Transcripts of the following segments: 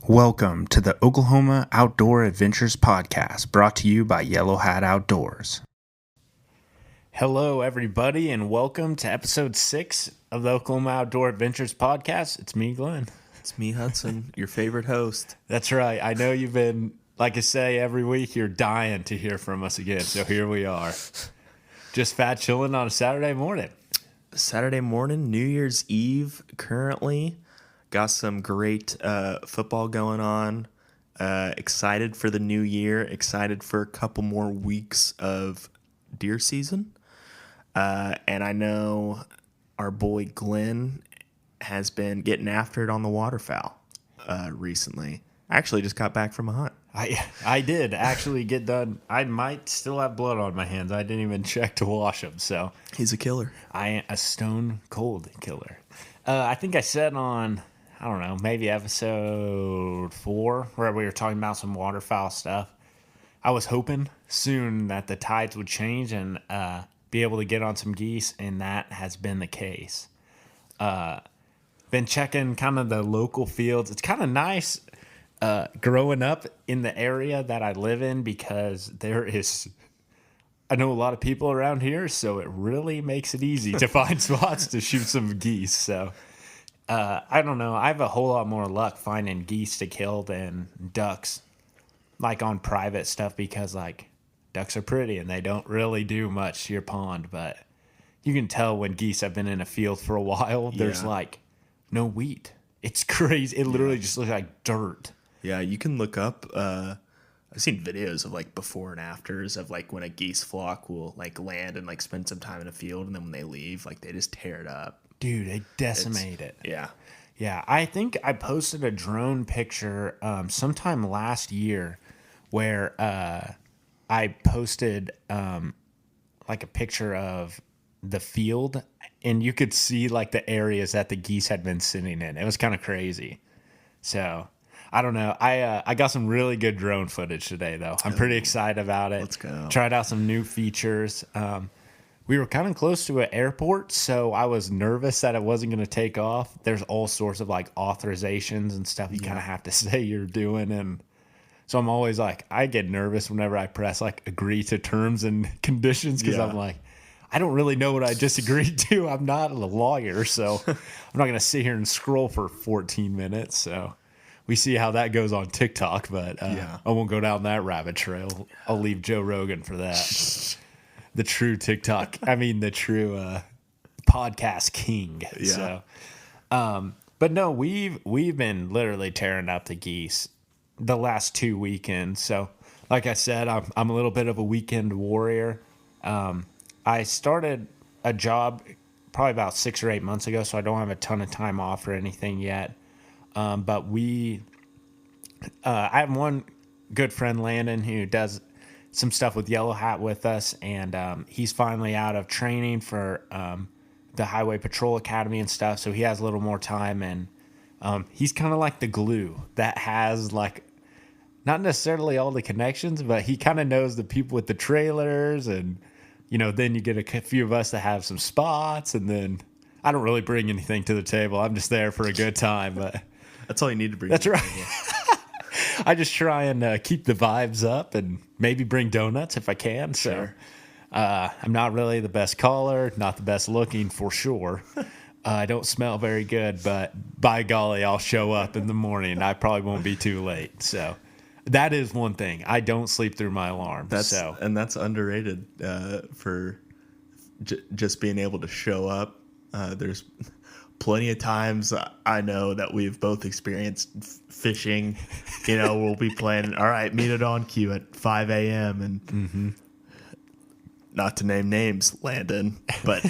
Welcome to the Oklahoma Outdoor Adventures Podcast, brought to you by Yellow Hat Outdoors. Hello, everybody, and welcome to episode 6 of the Oklahoma Outdoor Adventures Podcast. It's me, Glenn. It's me, Hudson, your favorite host. That's right. I know you've been, like I say, every week you're dying to hear from us again, so here we are. Just fat chilling on a Saturday morning. Saturday morning, New Year's Eve currently. Got some great football going on. Excited for the new year. Excited for a couple more weeks of deer season. And I know our boy Glenn has been getting after it on the waterfowl recently. I actually just got back from a hunt. I did actually get done. I might still have blood on my hands. I didn't even check to wash them. So He's a killer. I am a stone cold killer. I think I said on, I don't know, maybe episode 4, where we were talking about some waterfowl stuff. I was hoping soon that the tides would change and be able to get on some geese, and that has been the case. Been checking kind of the local fields. It's kind of nice growing up in the area that I live in because I know a lot of people around here, so it really makes it easy to find spots to shoot some geese. So I don't know. I have a whole lot more luck finding geese to kill than ducks, like on private stuff, because like ducks are pretty and they don't really do much to your pond. But you can tell when geese have been in a field for a while. There's like no wheat. It's crazy. It literally just looks like dirt. Yeah, you can look up. I've seen videos of like before and afters of like when a geese flock will like land and like spend some time in a field, and then when they leave, like they just tear it up. Dude, they decimate it. Yeah. Yeah, I think I posted a drone picture sometime last year where I posted like a picture of the field, and you could see like the areas that the geese had been sitting in. It was kind of crazy. So I don't know. I got some really good drone footage today, though. I'm pretty excited about it. Let's go. Tried out some new features. We were kind of close to an airport, so I was nervous that it wasn't going to take off. There's all sorts of like authorizations and stuff you kind of have to say you're doing, and so I'm always like, I get nervous whenever I press like agree to terms and conditions because I'm like, I don't really know what I just agreed to. I'm not a lawyer, so I'm not going to sit here and scroll for 14 minutes. So we see how that goes on TikTok, but I won't go down that rabbit trail. I'll leave Joe Rogan for that. The true TikTok, the true podcast king. Yeah. So, but no, we've been literally tearing up the geese the last 2 weekends. So, like I said, I'm a little bit of a weekend warrior. I started a job probably about 6 or 8 months ago, so I don't have a ton of time off or anything yet. But I have one good friend, Landon, who does some stuff with Yellow Hat with us, and he's finally out of training for the Highway Patrol Academy and stuff, so he has a little more time, and he's kind of like the glue that has like not necessarily all the connections, but he kind of knows the people with the trailers, and then you get a few of us that have some spots, and then I don't really bring anything to the table. I'm just there for a good time, but That's all you need to bring. That's right. I just try and keep the vibes up and maybe bring donuts if I can. Sure. So I'm not really the best caller, not the best looking for sure. I don't smell very good, but by golly, I'll show up in the morning. I probably won't be too late. So that is one thing. I don't sleep through my alarm. That's underrated for just being able to show up. There's plenty of times I know that we've both experienced fishing. We'll be planning, all right, meet at on cue at 5 a.m. and not to name names, Landon, but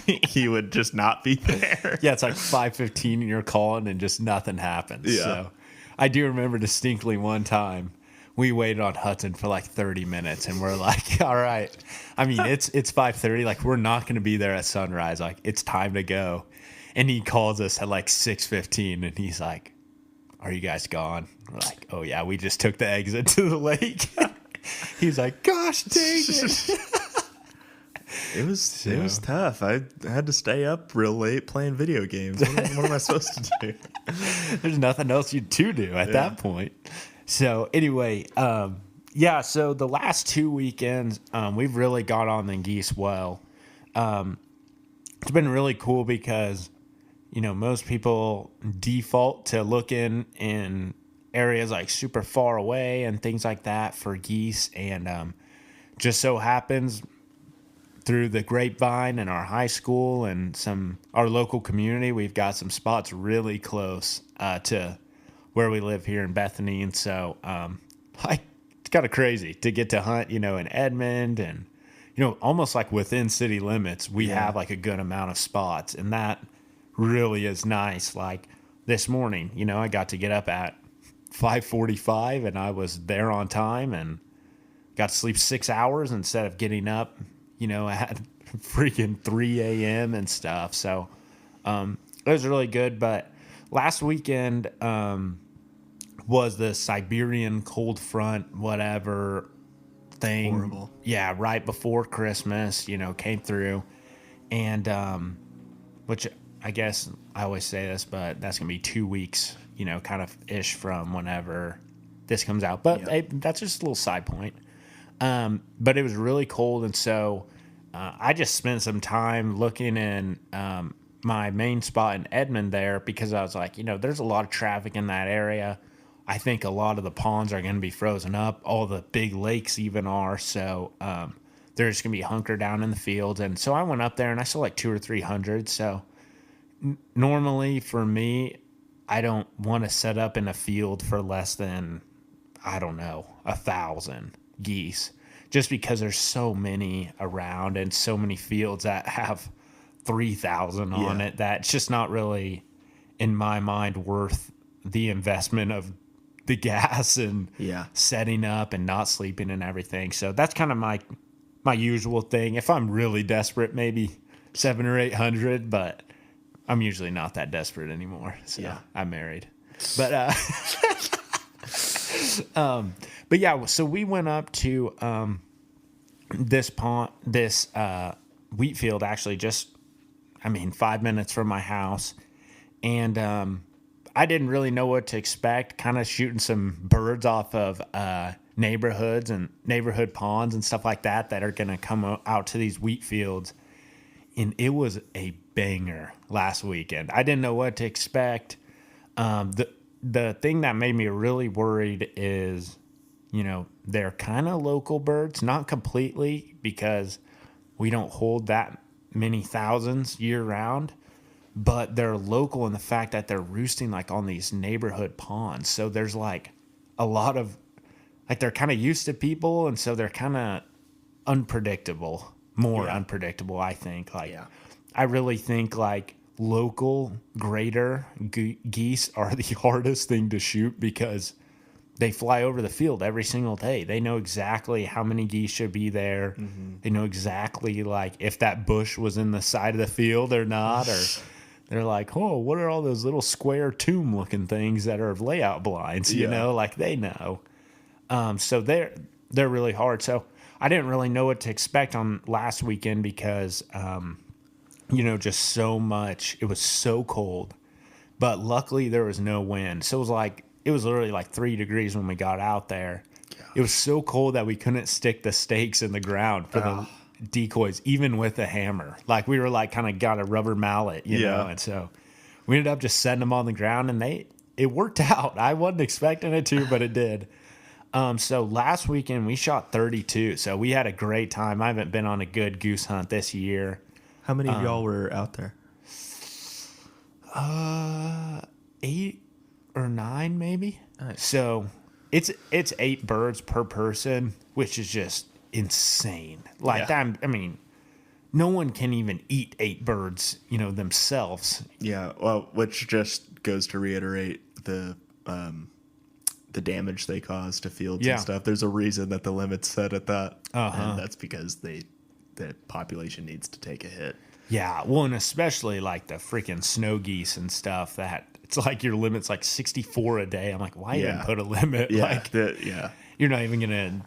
he would just not be there. Yeah, it's like 5:15 and you're calling and just nothing happens. Yeah. So I do remember distinctly one time we waited on Hudson for like 30 minutes and we're like, all right. It's 5:30. Like, we're not going to be there at sunrise. Like, it's time to go. And he calls us at like 6:15 and he's like, are you guys gone? We're like, oh yeah, we just took the exit to the lake. He's like, gosh dang it. It was tough. I had to stay up real late playing video games. What am I supposed to do? There's nothing else to do at that point. So anyway, yeah. So the last 2 weekends, we've really got on the geese well. It's been really cool because, most people default to looking in areas like super far away and things like that for geese, and just so happens through the grapevine in our high school and our local community, we've got some spots really close to where we live here in Bethany. And so it's kind of crazy to get to hunt, in Edmond and, almost like within city limits, we have like a good amount of spots. And that really is nice. Like this morning, I got to get up at 5:45 and I was there on time and got to sleep 6 hours instead of getting up at freaking 3 a.m. and stuff. So it was really good. But last weekend was the Siberian cold front, whatever thing. Horrible. Yeah, right before Christmas, came through. And which I guess I always say this, but that's going to be 2 weeks, kind of ish from whenever this comes out. But that's just a little side point. But it was really cold, and so I just spent some time looking in my main spot in Edmond there because I was like, there's a lot of traffic in that area. I think a lot of the ponds are going to be frozen up. All the big lakes even are. So they're just going to be hunkered down in the fields. And so I went up there and I saw like 200 or 300. So normally for me, I don't want to set up in a field for less than, 1,000 geese, just because there's so many around and so many fields that have 3,000 on it that it's just not really, in my mind, worth the investment of the gas and setting up and not sleeping and everything. So that's kind of my usual thing. If I'm really desperate, maybe 700 or 800, but I'm usually not that desperate anymore. So I'm married, but but yeah, so we went up to this wheat field, actually, just 5 minutes from my house, and I didn't really know what to expect. Kind of shooting some birds off of neighborhoods and neighborhood ponds and stuff like that are going to come out to these wheat fields, and it was a banger last weekend. I didn't know what to expect. The thing that made me really worried is, they're kind of local birds, not completely, because we don't hold that many thousands year round, but they're local in the fact that they're roosting like on these neighborhood ponds. So there's like a lot of, like, they're kind of used to people, and so they're kind of unpredictable, more unpredictable, I think. I really think like local greater geese are the hardest thing to shoot because they fly over the field every single day. They know exactly how many geese should be there. Mm-hmm. They know exactly like if that bush was in the side of the field or not, or they're like, oh, what are all those little square tomb looking things that are layout blinds? Like they know. So they're really hard. So I didn't really know what to expect on last weekend because, just so much. It was so cold, but luckily there was no wind. So it was literally like 3 degrees when we got out there. Gosh. It was so cold that we couldn't stick the stakes in the ground for the decoys, even with a hammer. Like we were like kind of got a rubber mallet, you know? And so we ended up just setting them on the ground, and it worked out. I wasn't expecting it to, but it did. So last weekend we shot 32. So we had a great time. I haven't been on a good goose hunt this year. How many of y'all were out there? 8 or 9 maybe. Nice. So it's 8 birds per person, which is just insane. Like no one can even eat 8 birds, themselves. Yeah, well, which just goes to reiterate the damage they cause to fields and stuff. There's a reason that the limit's set at that, and that's because the population needs to take a hit. Yeah, well, and especially like the freaking snow geese and stuff, that it's like your limit's like 64 a day. I'm like, why even put a limit? Yeah, like, you're not even gonna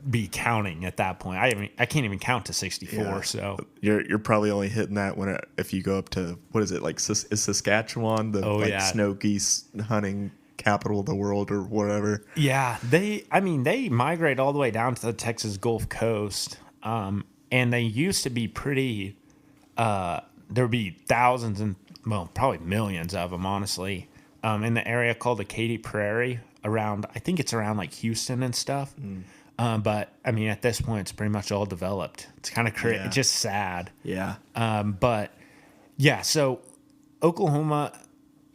be counting at that point. I can't even count to 64. Yeah. So You're probably only hitting that if you go up to, what is it, like is Saskatchewan the snow geese hunting capital of the world or whatever? yeah, they migrate all the way down to the Texas Gulf Coast, and they used to be pretty. There'd be thousands and probably millions of them, honestly, in the area called the Katy Prairie around. I think it's around like Houston and stuff. But I mean, at this point, it's pretty much all developed. It's kind of crazy. Yeah. It's just sad. Yeah. But yeah, so Oklahoma,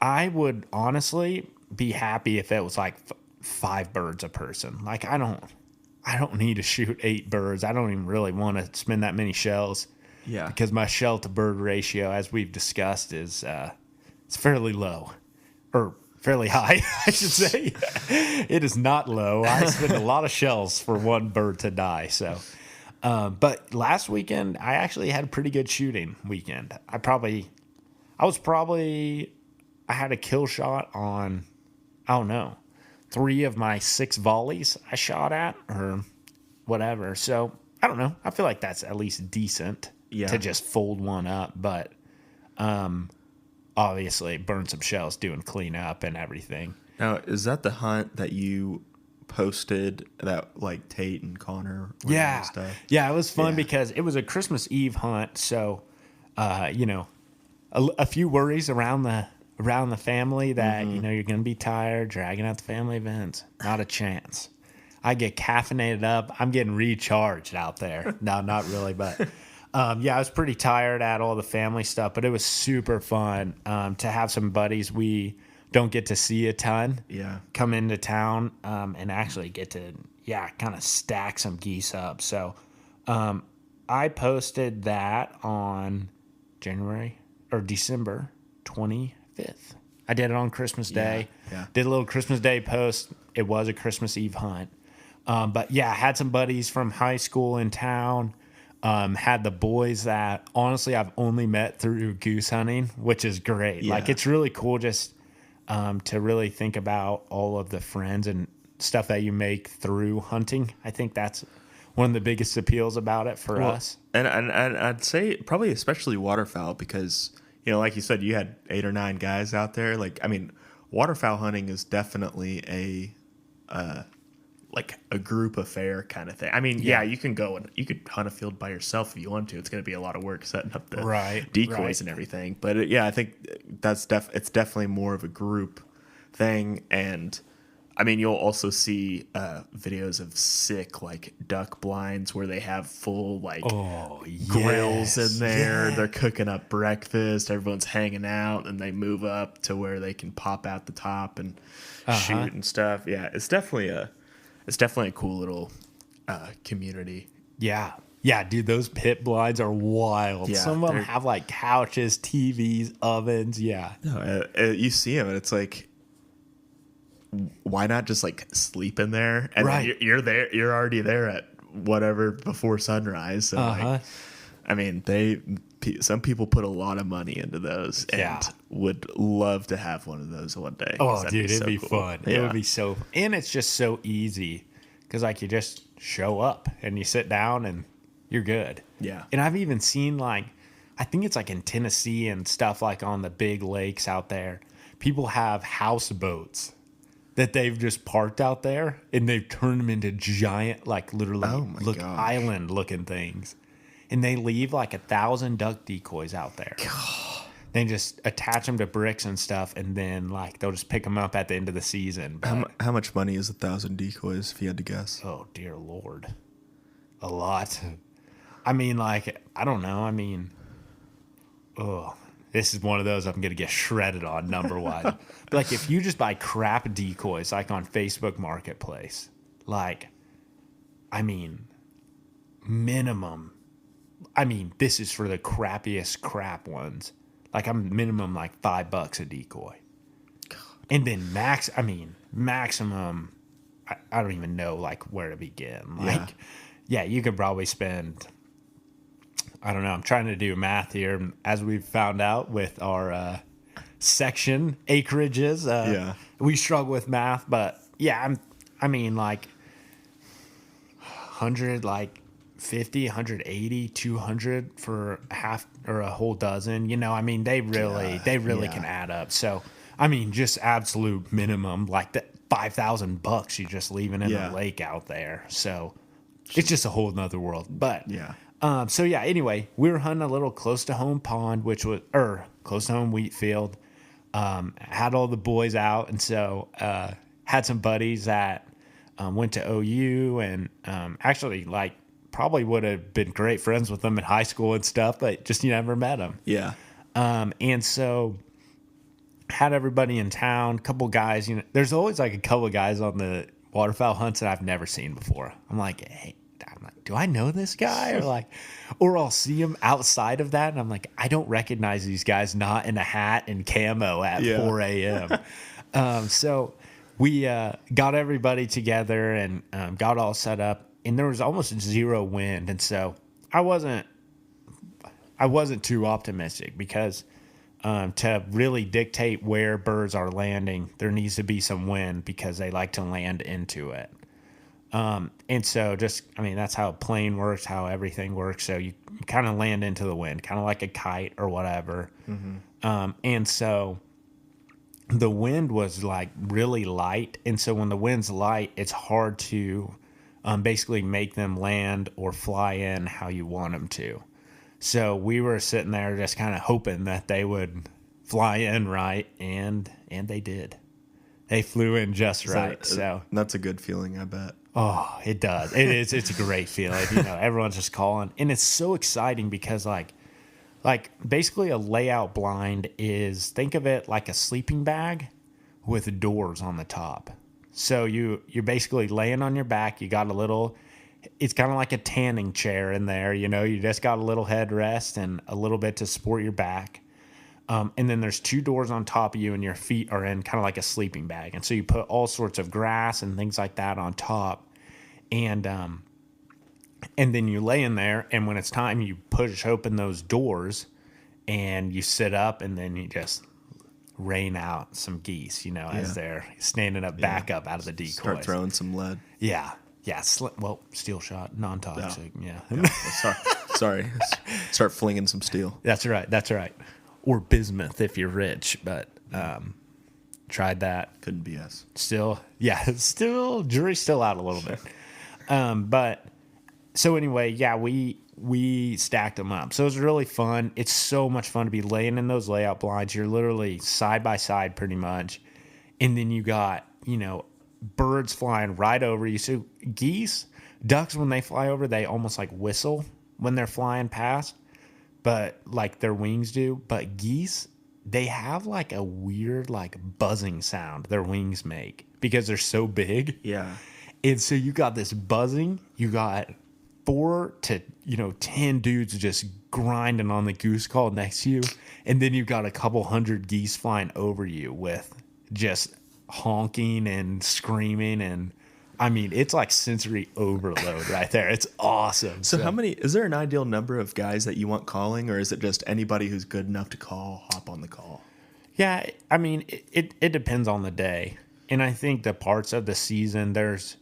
I would honestly be happy if it was like 5 birds a person. Like I don't need to shoot 8 birds. I don't even really want to spend that many shells. Yeah. Because my shell to bird ratio, as we've discussed, is it's fairly low, or fairly high, I should say. It is not low. I spend a lot of shells for one bird to die. So, but last weekend I actually had a pretty good shooting weekend. I had a kill shot on, I don't know, 3 of my 6 volleys I shot at or whatever. So I don't know. I feel like that's at least decent. Yeah. To just fold one up, but obviously burn some shells doing cleanup and everything. Now, is that the hunt that you posted that like Tate and Connor were Yeah. and stuff? Yeah, it was fun Yeah. because it was a Christmas Eve hunt, so a few worries around the family that you're going to be tired, dragging out the family events. Not a chance. I get caffeinated up. I'm getting recharged out there. No, not really, but I was pretty tired at all the family stuff, but it was super fun to have some buddies we don't get to see a ton come into town and actually get to, kind of stack some geese up. So I posted that on December 25th. I did it on Christmas Day. Yeah. Did a little Christmas Day post. It was a Christmas Eve hunt. But I had some buddies from high school in town. Had the boys that honestly I've only met through goose hunting, which is great. Yeah. Like it's really cool just to really think about all of the friends and stuff that you make through hunting. I think that's one of the biggest appeals about it for us. And I'd say probably especially waterfowl because, like you said, you had 8 or 9 guys out there. Like, I mean, waterfowl hunting is definitely a group affair kind of thing. I mean, you can go and you could hunt a field by yourself if you want to. It's going to be a lot of work setting up the decoys and everything. But I think that's it's definitely more of a group thing. And I mean, you'll also see videos of sick like duck blinds where they have full grills in there. Yeah. They're cooking up breakfast. Everyone's hanging out, and they move up to where they can pop out the top and shoot and stuff. Yeah, it's definitely a cool little community. Yeah. Yeah, dude, those pit blinds are wild. Yeah, Some of them have like couches, TVs, ovens. Yeah. No, you see them, and it's like, why not just like sleep in there? And then you're there. You're already there at whatever before sunrise. So I mean, some people put a lot of money into those and would love to have one of those one day. Oh, dude, it'd be cool. fun. Yeah. It would be so, and it's just so easy because like you just show up and you sit down and you're good. Yeah. And I've even seen I think it's like in Tennessee and stuff like on the big lakes out there, people have houseboats that they've just parked out there and they've turned them into giant, literally island looking things. And they leave 1,000 duck decoys out there. God. They just attach them to bricks and stuff, and then they'll just pick them up at the end of the season. But, how much money is 1,000 decoys, if you had to guess? oh dear Lord, a lot. I mean, I don't know. I mean, this is one of those I'm gonna get shredded on number one. But if you just buy crap decoys on Facebook Marketplace, I mean, minimum. I mean, this is for the crappiest crap ones. I'm minimum $5 a decoy. God. And then maximum, I don't even know where to begin. You could probably spend, I don't know, I'm trying to do math here. As we've found out with our section acreages, we struggle with math. But yeah, 100, like 50, 180, 200 for a half or a whole dozen. You know, I mean, they really can add up. So, I mean, just absolute minimum, like that $5,000 you're just leaving in the lake out there. So it's just a whole nother world. But so yeah, anyway, we were hunting a little close to home pond, which was close to home wheat field. Had all the boys out, and so had some buddies that went to OU, and actually like probably would have been great friends with them in high school and stuff, but just you never met them. Yeah. And so had everybody in town, couple guys, you know, there's always like a couple of guys on the waterfowl hunts that I've never seen before. I'm like, hey, do I know this guy? Or I'll see him outside of that, and I'm like, I don't recognize these guys not in a hat and camo at 4 a.m. So we got everybody together and got all set up, and there was almost zero wind, and so I wasn't too optimistic because to really dictate where birds are landing, there needs to be some wind because they like to land into it. And so just, I mean, that's how a plane works, how everything works. So you kind of land into the wind, kind of like a kite or whatever. And so the wind was like really light. And so when the wind's light, it's hard to basically make them land or fly in how you want them to. So we were sitting there just kind of hoping that they would fly in right, and they did. They flew in just right. So that's a good feeling, I bet. Oh, it does. It is. It's a great feeling. You know, everyone's just calling, and it's so exciting because like basically a layout blind is, think of it like a sleeping bag with doors on the top. So you're basically laying on your back. You got a little. It's kind of like a tanning chair in there. You know, you just got a little headrest and a little bit to support your back. And then there's two doors on top of you, and your feet are in kind of like a sleeping bag. And so you put all sorts of grass and things like that on top. And then you lay in there, and when it's time, you push open those doors, and you sit up, and then you just rain out some geese, you know, as they're standing up, back up out of the decoys. Start throwing some lead. Yeah. Yeah. Steel shot, non-toxic. Yeah. Sorry. Start flinging some steel. That's right. Or bismuth if you're rich, but tried that. Couldn't be us. Jury's still out a little bit. But so anyway, yeah, we stacked them up. So it was really fun. It's so much fun to be laying in those layout blinds. You're literally side by side pretty much. And then you got, you know, birds flying right over you. So ducks, when they fly over, they almost like whistle when they're flying past, but like their wings do. But geese, they have like a weird like buzzing sound their wings make because they're so big. Yeah. And so you got this buzzing, you got 4 to 10 dudes just grinding on the goose call next to you, and then you got a couple hundred geese flying over you with just honking and screaming, and I mean it's like sensory overload right there. It's awesome. So how many, is there an ideal number of guys that you want calling, or is it just anybody who's good enough to call, hop on the call? Yeah, I mean it depends on the day, and I think the parts of the season, there's,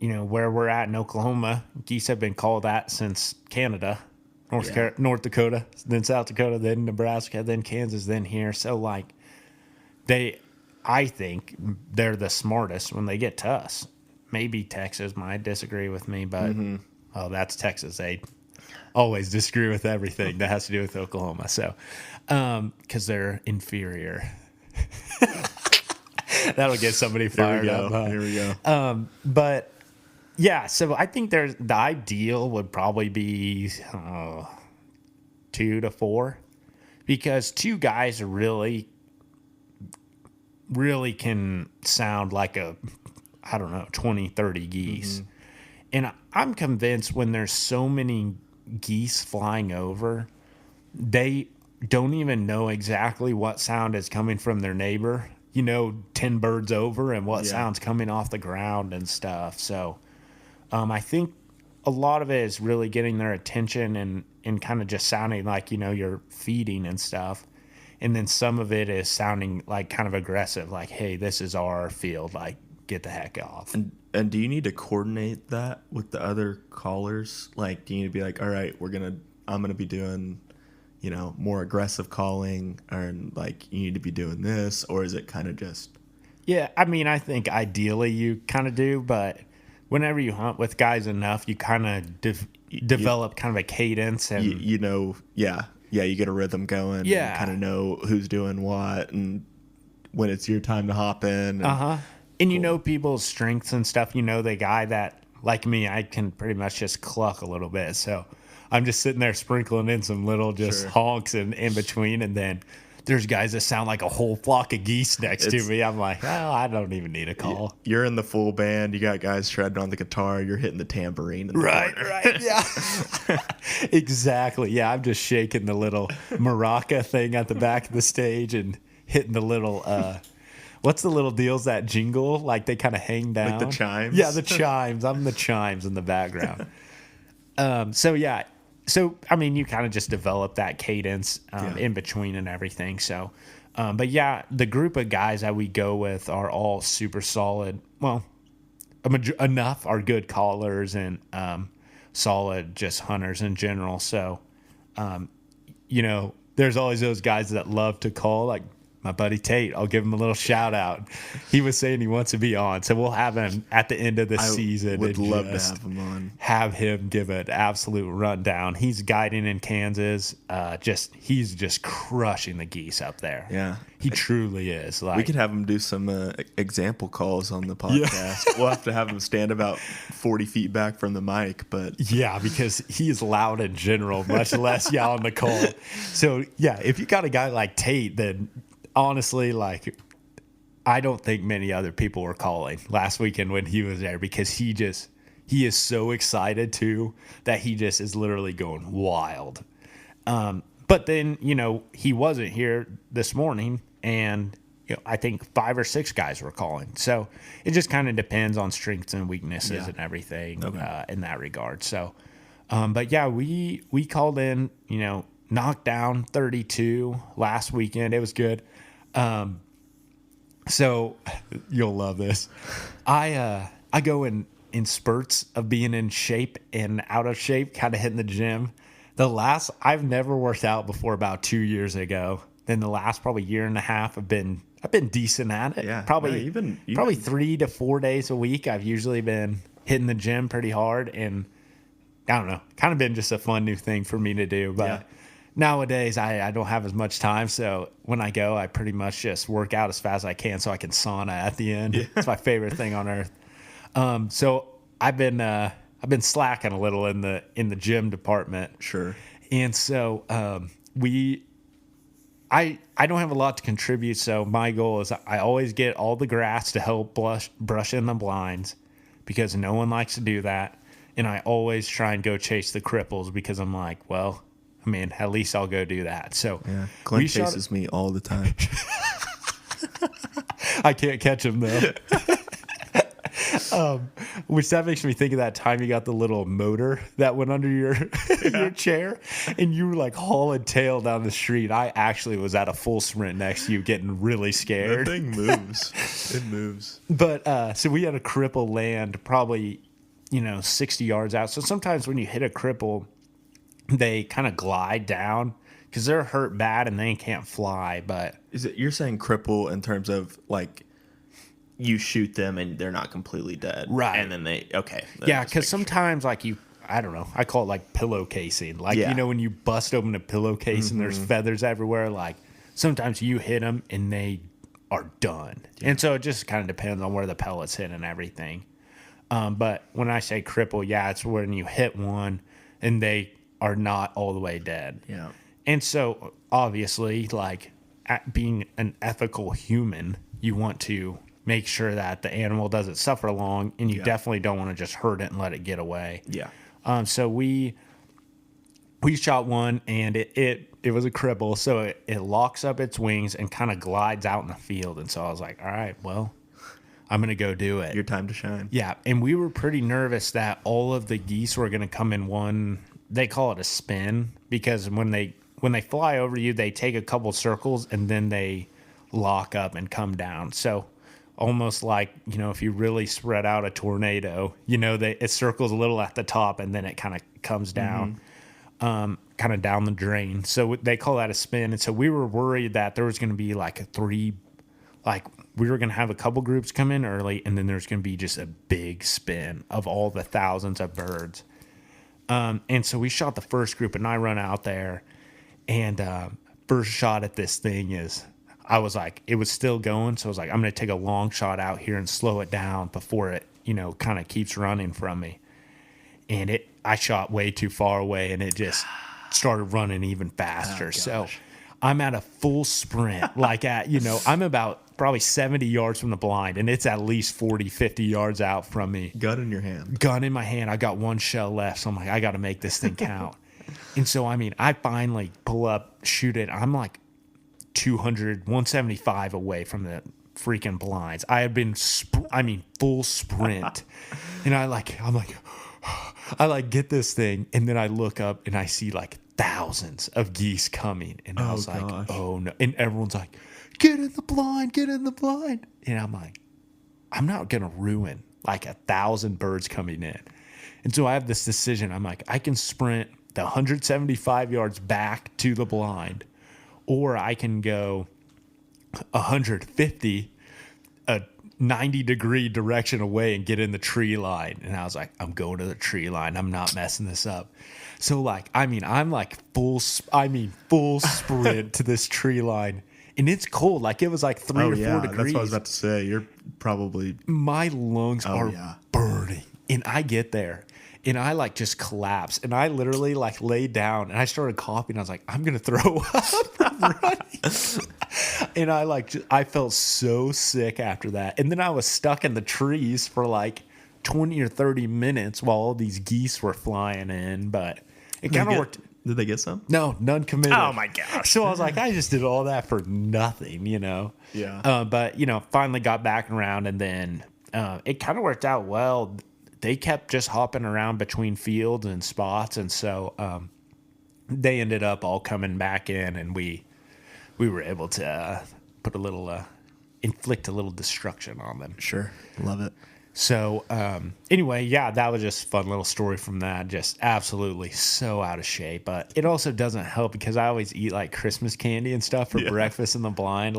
you know, where we're at in Oklahoma, geese have been called that since Canada, North Dakota, then South Dakota, then Nebraska, then Kansas, then here. So like I think they're the smartest when they get to us. Maybe Texas might disagree with me, but that's Texas. They always disagree with everything that has to do with Oklahoma. So, because they're inferior. That'll get somebody fired up. Huh? Here we go. But yeah, so I think the ideal would probably be 2 to 4, because 2 guys are really can sound like 20, 30 geese. And I'm convinced when there's so many geese flying over, they don't even know exactly what sound is coming from their neighbor, 10 birds over, and what sound's coming off the ground and stuff. So I think a lot of it is really getting their attention and kind of just sounding like, you're feeding and stuff. And then some of it is sounding like kind of aggressive, like, hey, this is our field, like, get the heck off. And do you need to coordinate that with the other callers? Like, do you need to be like, all right, I'm gonna be doing, more aggressive calling, and like you need to be doing this, or is it kind of just? Yeah, I mean, I think ideally you kind of do, but whenever you hunt with guys enough, you kind of develop kind of a cadence, and you get a rhythm going. Yeah. You kind of know who's doing what and when it's your time to hop in. And you know people's strengths and stuff. You know the guy that, like me, I can pretty much just cluck a little bit. So I'm just sitting there sprinkling in some little honks in between, and then there's guys that sound like a whole flock of geese next to me. I'm like, oh, I don't even need a call. You're in the full band. You got guys shredding on the guitar. You're hitting the tambourine in the corner. Right, yeah. Exactly. Yeah, I'm just shaking the little maraca thing at the back of the stage and hitting the little, what's the little deals that jingle? Like they kind of hang down. Like the chimes? Yeah, the chimes. I'm the chimes in the background. So, I mean, you kind of just develop that cadence in between and everything. So, but yeah, the group of guys that we go with are all super solid. Well, enough are good callers and solid just hunters in general. So, there's always those guys that love to call, like my buddy Tate. I'll give him a little shout out. He was saying he wants to be on, so we'll have him at the end of the season. Would love to have him on. Have him give an absolute rundown. He's guiding in Kansas. He's just crushing the geese up there. Yeah, he truly is. Like, we could have him do some example calls on the podcast. Yeah. We'll have to have him stand about 40 feet back from the mic, but yeah, because he is loud in general, much less on the call. So yeah, if you got a guy like Tate, then honestly, like, I don't think many other people were calling last weekend when he was there, because he is so excited too that he just is literally going wild. But then, he wasn't here this morning, and I think 5 or 6 guys were calling. So it just kind of depends on strengths and weaknesses and everything in that regard. So, but yeah, we called in, knocked down 32 last weekend. It was good. So you'll love this. I go in spurts of being in shape and out of shape, kind of hitting the gym. I've never worked out before about 2 years ago. Then the last probably year and a half I've been decent at it. Yeah. Probably 3 to 4 days a week. I've usually been hitting the gym pretty hard, and I don't know, kind of been just a fun new thing for me to do. But nowadays I don't have as much time, so when I go, I pretty much just work out as fast as I can so I can sauna at the end. Yeah. It's my favorite thing on earth. So I've been slacking a little in the gym department. Sure. And so I don't have a lot to contribute, so my goal is I always get all the grass to help brush in the blinds, because no one likes to do that. And I always try and go chase the cripples, because I'm like, well, I mean, at least I'll go do that. So yeah, Glenn chases me all the time. I can't catch him though. Which that makes me think of that time you got the little motor that went under your chair, and you were like hauling tail down the street. I actually was at a full sprint next to you, getting really scared. That thing moves. It moves. But so we had a cripple land probably 60 yards out. So sometimes when you hit a cripple, they kind of glide down because they're hurt bad and they can't fly. But you're saying cripple in terms of like you shoot them and they're not completely dead, right? And then yeah, because sometimes like I don't know, I call it like pillowcasing. Like when you bust open a pillowcase and there's feathers everywhere. Like sometimes you hit them and they are done, and so it just kind of depends on where the pellets hit and everything. But when I say cripple, it's when you hit one and they are not all the way dead. Yeah. And so obviously, like being an ethical human, you want to make sure that the animal doesn't suffer long, and you definitely don't want to just hurt it and let it get away. Yeah. So we shot one, and it was a cripple, so it locks up its wings and kind of glides out in the field. And so I was like, all right, well, I'm going to go do it. Your time to shine. Yeah, and we were pretty nervous that all of the geese were going to come in one, they call it a spin, because when they fly over you, they take a couple circles and then they lock up and come down. So almost like, if you really spread out a tornado, it circles a little at the top and then it kind of comes down, kind of down the drain. So they call that a spin. And so we were worried that there was going to be like we were going to have a couple groups come in early, and then there's going to be just a big spin of all the thousands of birds. And so we shot the first group, and I run out there, and first shot at this thing is, I was like, it was still going, so I was like, I'm going to take a long shot out here and slow it down before it, kind of keeps running from me. And I shot way too far away, and it just started running even faster. So I'm at a full sprint, I'm about probably 70 yards from the blind, and it's at least 40, 50 yards out from me. Gun in your hand. Gun in my hand. I got one shell left, so I'm like, I got to make this thing count. And so, I finally pull up, shoot it. I'm like 175 away from the freaking blinds. I had been, full sprint. And I get this thing, and then I look up, and I see like thousands of geese coming. And I was like, oh no. And everyone's like, get in the blind, get in the blind. And I'm like, I'm not going to ruin like 1,000 birds coming in. And so I have this decision. I'm like, I can sprint the 175 yards back to the blind, or I can go 150, a 90-degree direction away and get in the tree line. And I was like, I'm going to the tree line. I'm not messing this up. So I'm like full sprint to this tree line. And it's cold. Like, it was like 3 or 4 degrees. That's what I was about to say. You're probably... My lungs are burning. And I get there, and I just collapse. And I literally laid down, and I started coughing. I was like, I'm going to throw up running. And I felt so sick after that. And then I was stuck in the trees for 20 or 30 minutes while all these geese were flying in. But it kind of worked. Did they get some? No, none committed. Oh my gosh. So I was like, I just did all that for nothing, Yeah. But, finally got back around, and then it kind of worked out well. They kept just hopping around between fields and spots, and so they ended up all coming back in, and we were able to inflict a little destruction on them. Sure. Love it. So anyway, that was just a fun little story from that. Just absolutely so out of shape. But it also doesn't help because I always eat Christmas candy and stuff for breakfast in the blind.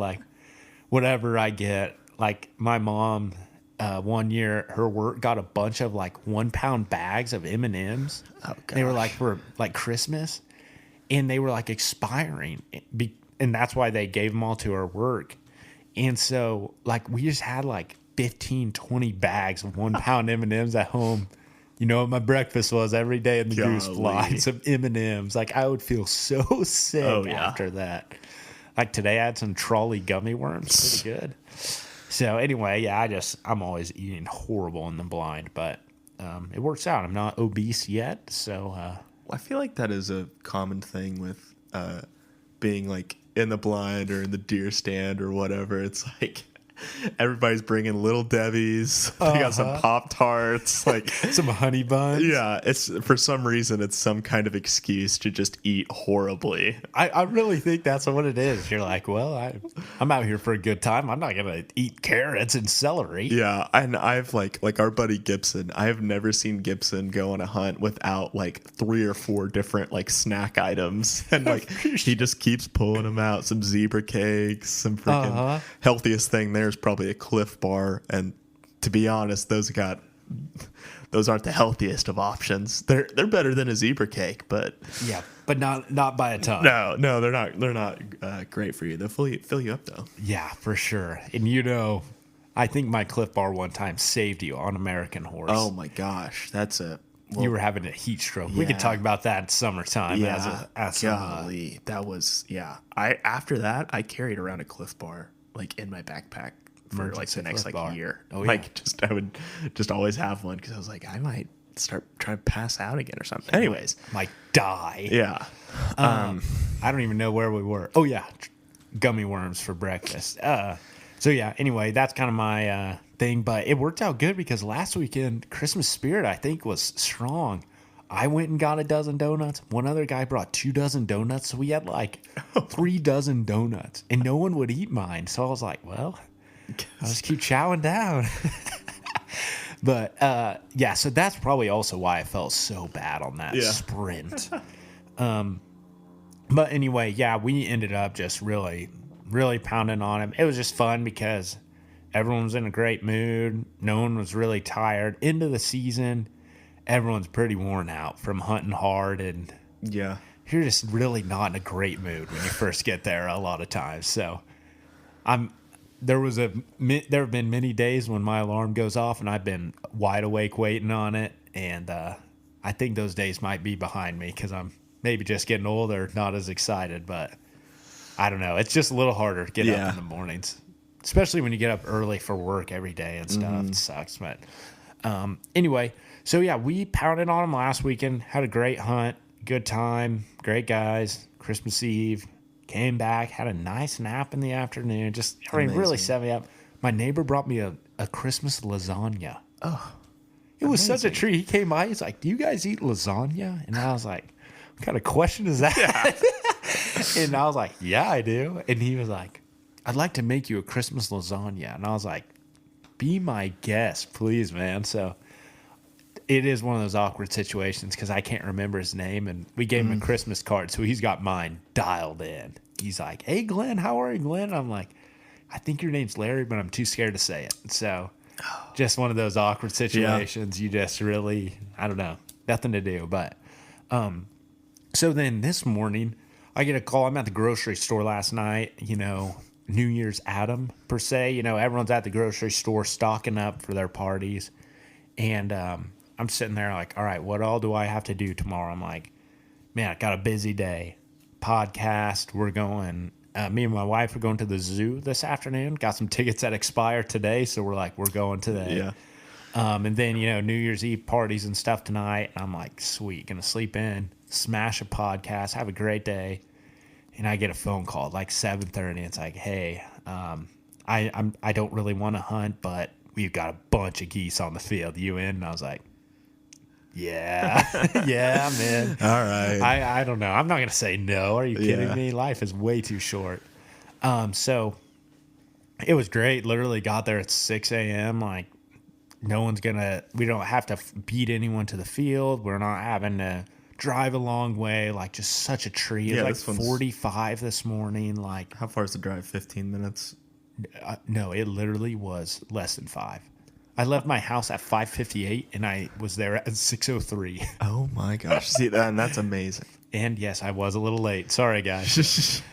Whatever I get. My mom, 1 year, her work got a bunch of 1 pound bags of M&Ms. Oh, gosh. They were for Christmas, and they were expiring. And that's why they gave them all to her work. And so we just had 15, 20 bags of 1 pound M&Ms at home. You know what my breakfast was every day in the Goose fly? Some M&Ms. I would feel so sick after that. Today I had some trolley gummy worms. Pretty good. So anyway, I'm always eating horrible in the blind, but it works out. I'm not obese yet, so. I feel like that is a common thing with being in the blind or in the deer stand or whatever. It's everybody's bringing Little Debbie's. They got some Pop-Tarts, some honey buns. Yeah, it's for some reason it's some kind of excuse to just eat horribly. I really think that's what it is. You're well, I'm out here for a good time. I'm not gonna eat carrots and celery. Yeah, and I've like our buddy Gibson. I have never seen Gibson go on a hunt without 3 or 4 different snack items, and he just keeps pulling them out. Some zebra cakes, some freaking healthiest thing there is probably a Cliff Bar, and to be honest, those aren't the healthiest of options. They're better than a zebra cake, but not by a ton. No, they're not great for you. They'll fill you up though. Yeah, for sure. And I think my Cliff Bar one time saved you on American Horse. Oh my gosh, you were having a heat stroke. Yeah. We could talk about that in summertime. Yeah, golly, that was after that I carried around a Cliff Bar in my backpack for the next year. Oh, yeah. I would just always have one because I was I might start trying to pass out again or something. Anyways, might die. Yeah. I don't even know where we were. Oh yeah, gummy worms for breakfast. Anyway, that's kind of my thing, but it worked out good because last weekend Christmas spirit I think was strong. I went and got a dozen donuts. One other guy brought 2 dozen donuts. So we had 3 dozen donuts, and no one would eat mine. So I was like, well, I'll just keep chowing down. But yeah, so that's probably also why I felt so bad on that sprint. But anyway, yeah, we ended up just really, really pounding on him. It was just fun because everyone was in a great mood. No one was really tired. Into the season, everyone's pretty worn out from hunting hard, and Yeah. you're just really not in a great mood when you first get there a lot of times. So there have been many days when my alarm goes off and I've been wide awake waiting on it, and I think those days might be behind me because I'm maybe just getting older, not as excited. But I don't know. It's just a little harder to get up in the mornings, especially when you get up early for work every day and stuff. It sucks. But anyway, so yeah, we pounded on them last weekend, had a great hunt, good time, great guys. Christmas Eve, came back, had a nice nap in the afternoon. Just, I mean, really set me up. My neighbor brought me a Christmas lasagna. Oh, it was such a treat. He came by, he's like, "Do you guys eat lasagna?" And I was like, "What kind of question is that?" Yeah. And I was like, "Yeah, I do." And he was like, "I'd like to make you a Christmas lasagna." And I was like, "Be my guest, please, man." So it is one of those awkward situations because I can't remember his name, and we gave him a Christmas card, so he's got mine dialed in. He's like, "Hey, Glenn, how are you, Glenn?" I'm like, "I think your name's Larry, but I'm too scared to say it." So just one of those awkward situations. You just really, I don't know, nothing to do. But so then this morning, I get a call. I'm at the grocery store last night, New Year's Adam, per se. Everyone's at the grocery store stocking up for their parties. And I'm sitting there like, all right, what all do I have to do tomorrow? I'm like, man, I got a busy day. Podcast, we're going. Me and my wife are going to the zoo this afternoon. Got some tickets that expire today, so we're going today. Yeah. And then, New Year's Eve parties and stuff tonight. And I'm like, sweet, gonna sleep in, smash a podcast, have a great day. And I get a phone call at like 7:30. It's like, hey, I don't really want to hunt, but we've got a bunch of geese on the field. You in? And I was like, yeah, yeah, I'm in. All right. I don't know. I'm not going to say no. Are you kidding me? Life is way too short. So it was great. Literally got there at 6 a.m. Like, we don't have to beat anyone to the field. We're not having to drive a long way. Like, just such a treat. It was like 45 this morning. Like, how far is the drive? 15 minutes? No, it literally was less than 5. I left my house at 5:58 and I was there at 6:03. Oh my gosh. See that, and that's amazing. And yes, I was a little late. Sorry, guys.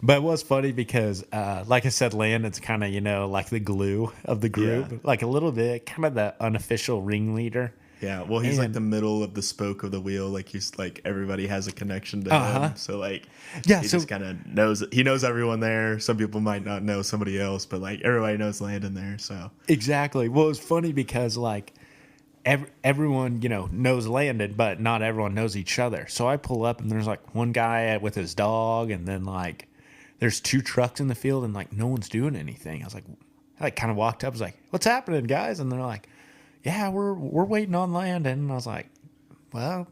But it was funny because, like I said, Landon's kind of, like the glue of the group. Like a little bit, kind of the unofficial ringleader. Yeah, well, he's like the middle of the spoke of the wheel. Like, he's like, everybody has a connection to him. So, like, he just kind of knows. He knows everyone there. Some people might not know somebody else, but, like, everybody knows Landon there. So exactly. Well, it was funny because, like, everyone, knows Landon, but not everyone knows each other. So I pull up and there's, like, one guy with his dog, and then, like, there's 2 trucks in the field, and, like, no one's doing anything. I was like, kind of walked up, I was like, "What's happening, guys?" And they're like, "Yeah, we're waiting on Landon." And I was like, "Well,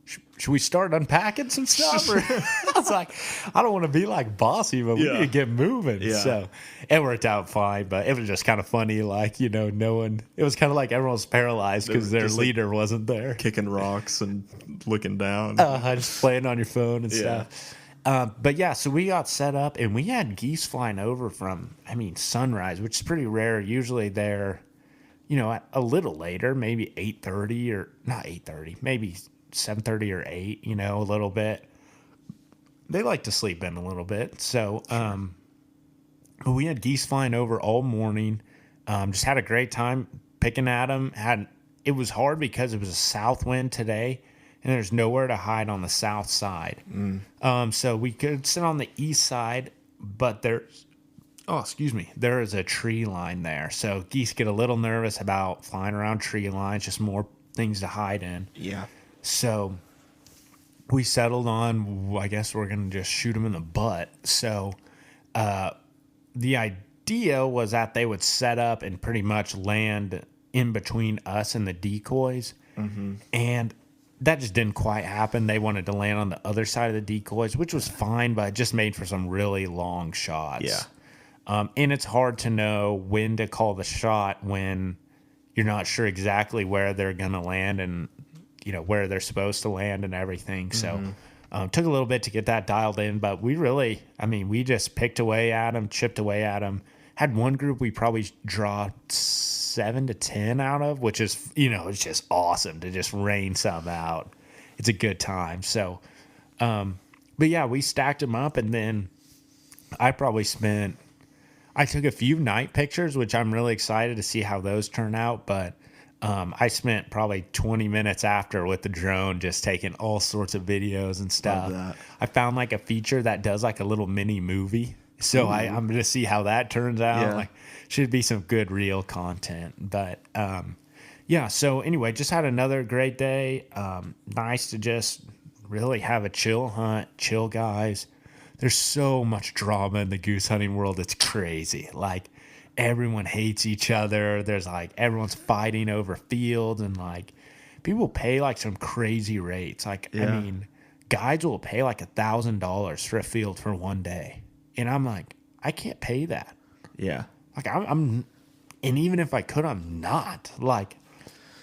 should we start unpacking some stuff?" Or, I was like, I don't want to be like bossy, but we need to get moving. Yeah. So it worked out fine, but it was just kind of funny, like, knowing it was kind of like everyone's paralyzed because their leader wasn't there. Kicking rocks and looking down. Just playing on your phone and stuff. But yeah, so we got set up and we had geese flying over from, sunrise, which is pretty rare. Usually they're, a little later, maybe 8:30 or not 8:30, maybe 7:30 or 8, a little bit. They like to sleep in a little bit. So, but we had geese flying over all morning. Just had a great time picking at them. It was hard because it was a south wind today and there's nowhere to hide on the south side. So we could sit on the east side, but there is a tree line there. So geese get a little nervous about flying around tree lines, just more things to hide in. Yeah. So we settled on, I guess we're going to just shoot them in the butt. So the idea was that they would set up and pretty much land in between us and the decoys. Mm-hmm. And that just didn't quite happen. They wanted to land on the other side of the decoys, which was fine, but it just made for some really long shots. And it's hard to know when to call the shot when you're not sure exactly where they're going to land and, where they're supposed to land and everything. So took a little bit to get that dialed in, but we just picked away at them, chipped away at them. Had one group we probably draw 7 to 10 out of, which is, it's just awesome to just rain some out. It's a good time. So, but yeah, we stacked them up, and then I took a few night pictures, which I'm really excited to see how those turn out. But I spent probably 20 minutes after with the drone just taking all sorts of videos and stuff. I found like a feature that does like a little mini movie. So I'm going to see how that turns out. Yeah. Like, should be some good real content. But yeah, so anyway, just had another great day. Nice to just really have a chill hunt, chill guys. There's so much drama in the goose hunting world. It's crazy. Like, everyone hates each other. There's like, everyone's fighting over fields, and like, people pay like some crazy rates. Like, Yeah. I mean, guides will pay like $1,000 for a field for one day. And I'm like, I can't pay that. Yeah. Like, and even if I could, I'm not. Like,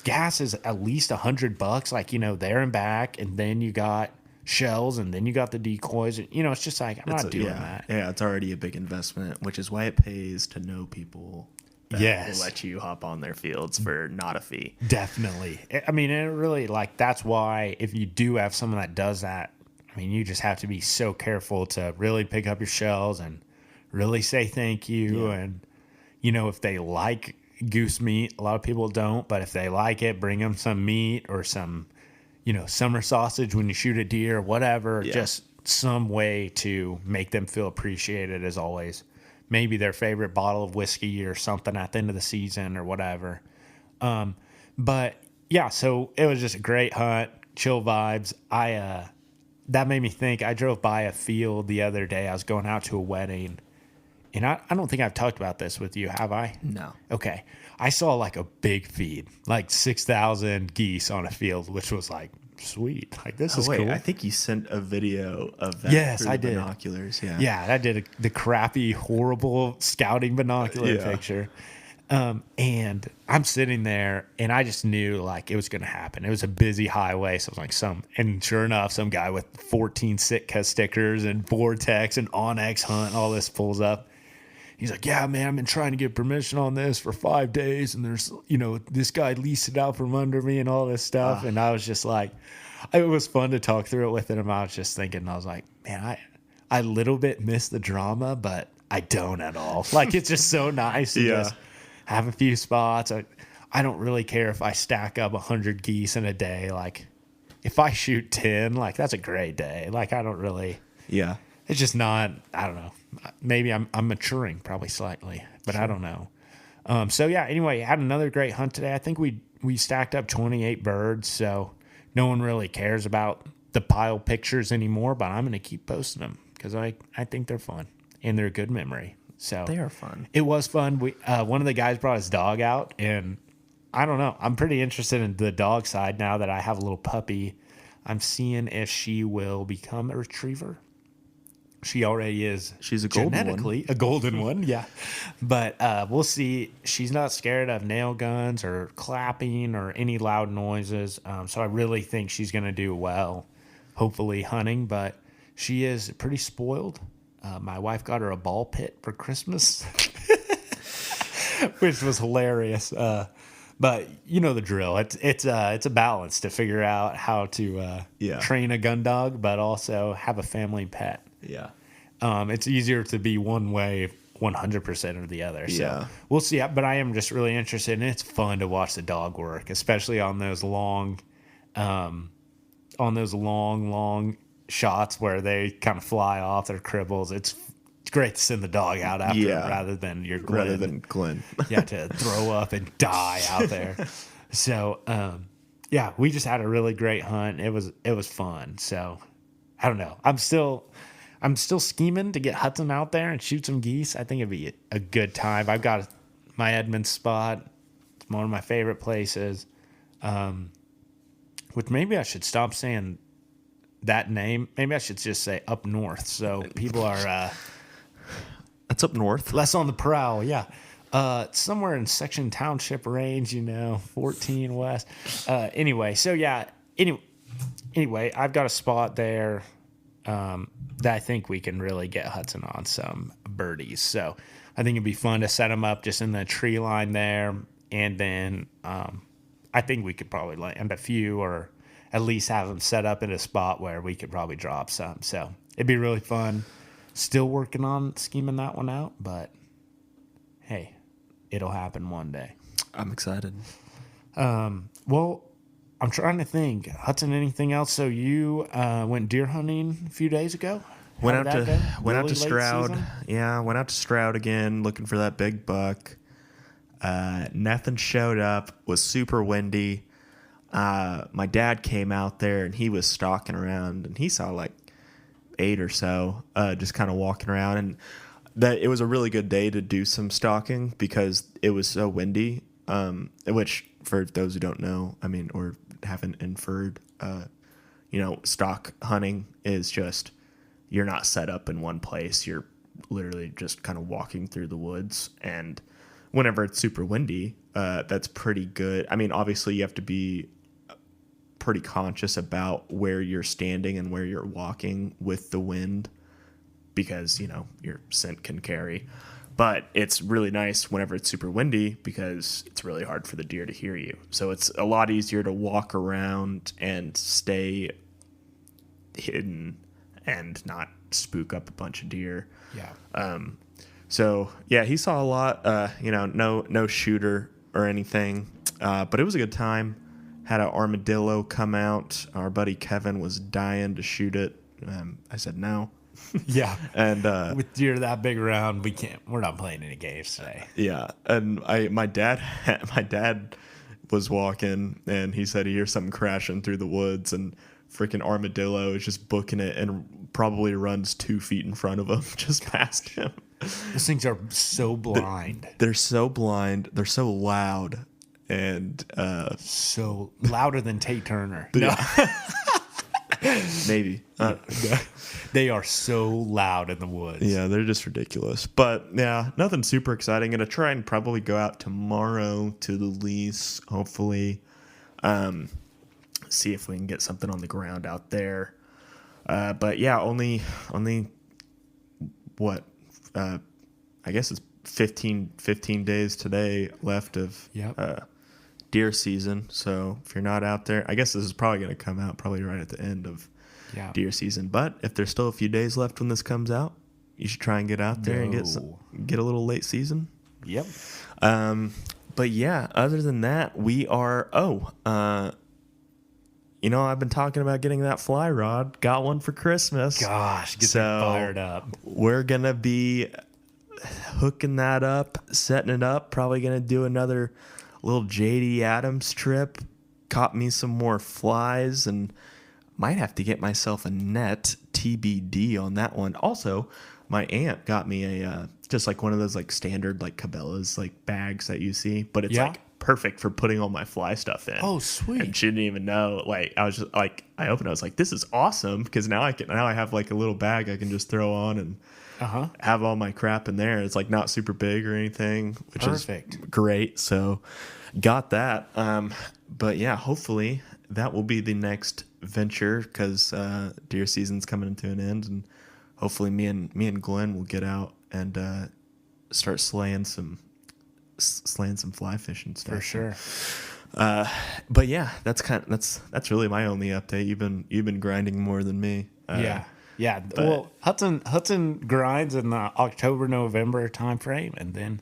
gas is at least $100, like, there and back, and then you got shells, and then you got the decoys. It's just like, I'm not doing that. Yeah, it's already a big investment, which is why it pays to know people that Yes. will let you hop on their fields for not a fee. Definitely. I mean, it really, like, that's why if you do have someone that does that, I mean, you just have to be so careful to really pick up your shells and really say thank you. Yeah. And, if they like goose meat, a lot of people don't, but if they like it, bring them some meat or some, summer sausage when you shoot a deer, whatever. Yeah. Just some way to make them feel appreciated, as always. Maybe their favorite bottle of whiskey or something at the end of the season or whatever. But yeah, so it was just a great hunt, chill vibes. That made me think. I drove by a field the other day. I was going out to a wedding, and I don't think I've talked about this with you, have I? No. Okay. I saw like a big feed, like 6,000 geese on a field, which was like, sweet. Like, this is cool. I think you sent a video of that. Yes, through I the did. Binoculars. Yeah. Yeah, I did the crappy, horrible scouting binocular Yeah. picture. And I'm sitting there, and I just knew like it was going to happen. It was a busy highway, so it was like and sure enough, some guy with 14 Sitka stickers and Vortex and Onyx Hunt, all this pulls up. He's like, yeah, man, I've been trying to get permission on this for 5 days, and there's, this guy leased it out from under me and all this stuff. And I was just like, it was fun to talk through it with him. I was just thinking, I was like, man, I little bit miss the drama, but I don't at all. Like, it's just so nice to just have a few spots. I don't really care if I stack up 100 geese in a day. Like, if I shoot 10, like, that's a great day. Like, I don't really. Yeah. It's just not, I don't know. Maybe I'm maturing probably slightly, but I don't know. So yeah, anyway, had another great hunt today. I think we stacked up 28 birds, so no one really cares about the pile pictures anymore, but I'm going to keep posting them because I think they're fun and they're a good memory. So They are fun. it was fun. One of the guys brought his dog out, and I don't know. I'm pretty interested in the dog side now that I have a little puppy. I'm seeing if she will become a retriever. She already is. She's a golden genetically a golden one, yeah. But we'll see. She's not scared of nail guns or clapping or any loud noises. So I really think she's going to do well, hopefully hunting. But she is pretty spoiled. My wife got her a ball pit for Christmas, which was hilarious. But you know the drill. It's a balance to figure out how to train a gun dog, but also have a family pet. Yeah. It's easier to be one way 100% or the other. So Yeah. we'll see. But I am just really interested, and it's fun to watch the dog work, especially on those long shots where they kind of fly off their cribbles. It's great to send the dog out after rather than your Glenn. yeah, to throw up and die out there. So yeah, we just had a really great hunt. It was fun. So I don't know. I'm still scheming to get Hudson out there and shoot some geese. I think it'd be a good time. I've got my Edmonds spot. It's one of my favorite places. Which maybe I should stop saying that name. Maybe I should just say up north. So people are That's up north. Less on the prowl, yeah. Somewhere in Section Township range, 14 West. Anyway, so yeah. Anyway, I've got a spot there that I think we can really get Hudson on some birdies. So I think it'd be fun to set him up just in the tree line there, and then I think we could probably land a few, or at least have them set up in a spot where we could probably drop some. So it'd be really fun. Still working on scheming that one out, but hey, it'll happen one day. I'm excited. Well, I'm trying to think. Hudson, anything else? So you went deer hunting a few days ago? Went out to Really late Stroud. season? Yeah, went out to Stroud again, looking for that big buck. Nothing showed up. Was super windy. My dad came out there and he was stalking around, and he saw like 8 or so, just kind of walking around. And that it was a really good day to do some stalking because it was so windy. Which, for those who don't know, or haven't inferred, stalk hunting is just, you're not set up in one place. You're literally just kind of walking through the woods, and whenever it's super windy, that's pretty good. Obviously you have to be pretty conscious about where you're standing and where you're walking with the wind, because your scent can carry. But it's really nice whenever it's super windy because it's really hard for the deer to hear you. So it's a lot easier to walk around and stay hidden and not spook up a bunch of deer. Yeah. So yeah, he saw a lot. No shooter or anything, but it was a good time. Had an armadillo come out. Our buddy Kevin was dying to shoot it. I said no. Yeah. And with deer that big around, we're not playing any games today. yeah, and my dad was walking, and he said he hears something crashing through the woods, and freaking armadillo is just booking it and probably runs 2 feet in front of him, just past him. Those things are so blind. They're so blind. They're so loud, and So louder than Tate Turner. maybe. They are so loud in the woods. Yeah, they're just ridiculous. But yeah, nothing super exciting. Gonna try and probably go out tomorrow to the lease, hopefully. See if we can get something on the ground out there. But yeah, only what? I guess it's 15 days today left of deer season. So if you're not out there, I guess this is probably going to come out probably right at the end of deer season. But if there's still a few days left when this comes out, you should try and get out there and get a little late season. Yep. But yeah, other than that, we are. I've been talking about getting that fly rod. Got one for Christmas. Gosh, get that fired up. We're gonna be hooking that up, setting it up. Probably gonna do another little JD Adams trip. Caught me some more flies, and might have to get myself a net. TBD on that one. Also, my aunt got me a just like one of those like standard like Cabela's like bags that you see, but it's like perfect for putting all my fly stuff in. Oh, sweet. And she didn't even know. Like, I was just like, I opened it, I was like, this is awesome, because now I have like a little bag I can just throw on and have all my crap in there. It's like not super big or anything, which is great. So got that. But yeah, hopefully that will be the next venture, because deer season's coming to an end, and hopefully me and Glenn will get out and start slaying some fly fishing stuff. For sure. But yeah, that's really my only update. You've been grinding more than me. Yeah. Well, Hudson grinds in the October-November time frame, and then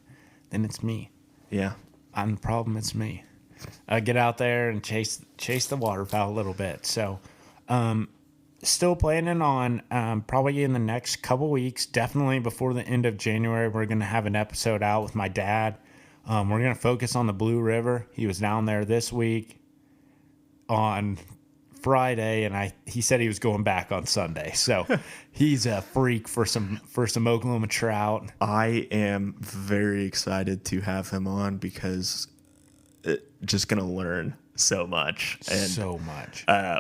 it's me. Yeah. I'm the problem. It's me. Get out there and chase the waterfowl a little bit. So, still planning on probably in the next couple weeks, definitely before the end of January, we're going to have an episode out with my dad. We're going to focus on the Blue River. He was down there this week on Friday, and he said he was going back on Sunday. So he's a freak for some Oklahoma trout. I am very excited to have him on, because just going to learn so much. And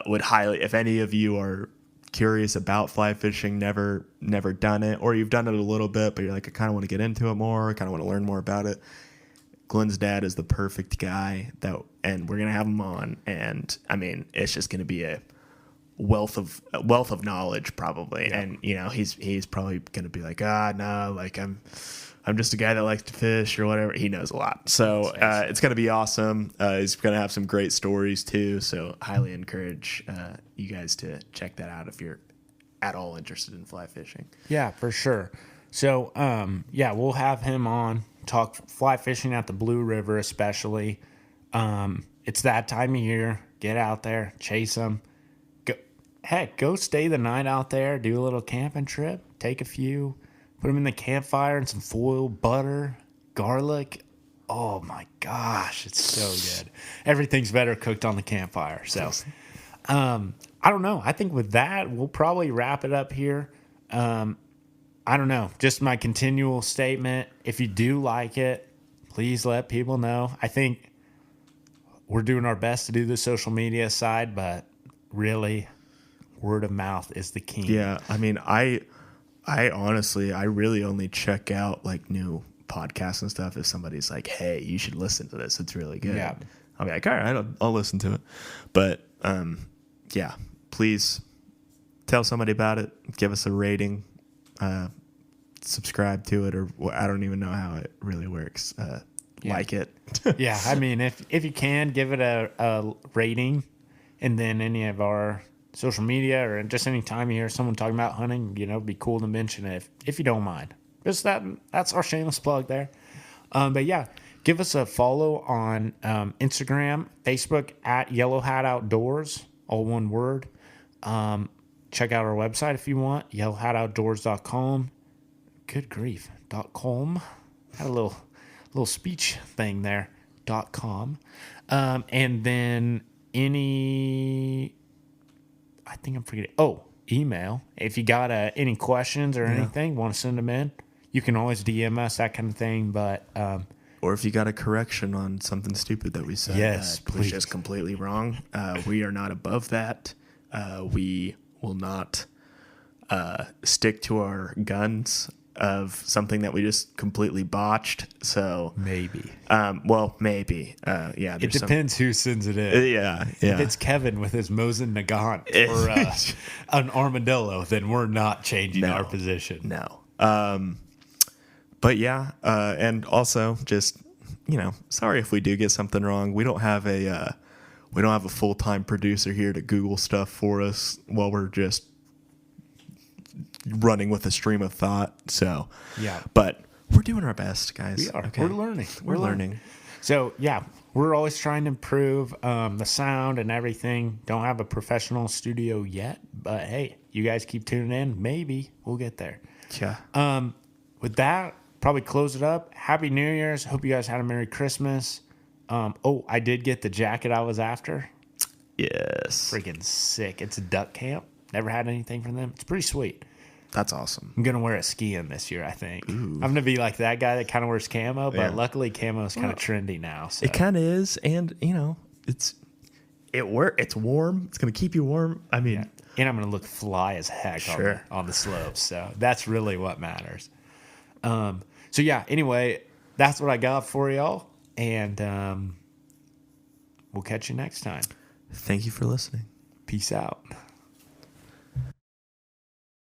would highly, if any of you are curious about fly fishing, never done it, or you've done it a little bit, but you're like, I kind of want to get into it more, I kind of want to learn more about it, Glenn's dad is the perfect guy and we're gonna have him on, and I mean, it's just gonna be a wealth of knowledge probably, and he's probably gonna be like, no, like I'm just a guy that likes to fish or whatever. He knows a lot, so it's gonna be awesome. He's gonna have some great stories too, so highly encourage you guys to check that out if you're at all interested in fly fishing. Yeah, for sure. So we'll have him on, talk fly fishing at the Blue River especially. It's that time of year. Get out there, chase them. Go stay the night out there, do a little camping trip, take a few, put them in the campfire and some foil, butter, garlic. Oh my gosh, it's so good. Everything's better cooked on the campfire. So I don't know. I think with that, we'll probably wrap it up here. I don't know. Just my continual statement. If you do like it, please let people know. I think we're doing our best to do the social media side, but really, word of mouth is the key. Yeah, I mean, I honestly, I really only check out like new podcasts and stuff if somebody's like, hey, you should listen to this, it's really good. Yeah. I'll be like, all right, I'll listen to it. But yeah, please tell somebody about it, give us a rating, subscribe to it, or I don't even know how it really works. Like it. Yeah, I mean, if you can, give it a rating, and then any of our social media or just any time you hear someone talking about hunting, it'd be cool to mention it if you don't mind. Just that's our shameless plug there. But yeah, give us a follow on Instagram, Facebook at Yellow Hat Outdoors, all one word. Check out our website if you want, yellowhatoutdoors.com. Good grief, .com. Had a little speech thing there, .com. And then I think I'm forgetting. Oh, email. If you got any questions or anything, want to send them in, you can always DM us, that kind of thing. But or if you got a correction on something stupid that we said, yes, please. Just completely wrong. We are not above that. We will not stick to our guns of something that we just completely botched. So maybe. Maybe. Yeah. It depends who sends it in. Yeah. If it's Kevin with his Mosin Nagant or an armadillo, then we're not changing our position. No. But yeah, and also just, sorry if we do get something wrong. We don't have a full-time producer here to Google stuff for us while we're just running with a stream of thought. So yeah, but we're doing our best, guys. We are. Okay. We're learning. We're learning. So yeah, we're always trying to improve the sound and everything. Don't have a professional studio yet, but hey, you guys keep tuning in. Maybe we'll get there. Yeah. With that, probably close it up. Happy New Year's. Hope you guys had a Merry Christmas. I did get the jacket I was after. Yes. Freaking sick. It's a duck camp. Never had anything from them. It's pretty sweet. That's awesome. I'm going to wear it skiing this year, I think. Ooh. I'm going to be like that guy that kind of wears camo, but luckily camo is kind of trendy now. So. It kind of is, and, it's warm. It's going to keep you warm. I mean... Yeah. And I'm going to look fly as heck on the slopes. So that's really what matters. So yeah, anyway, that's what I got for y'all. And we'll catch you next time. Thank you for listening. Peace out.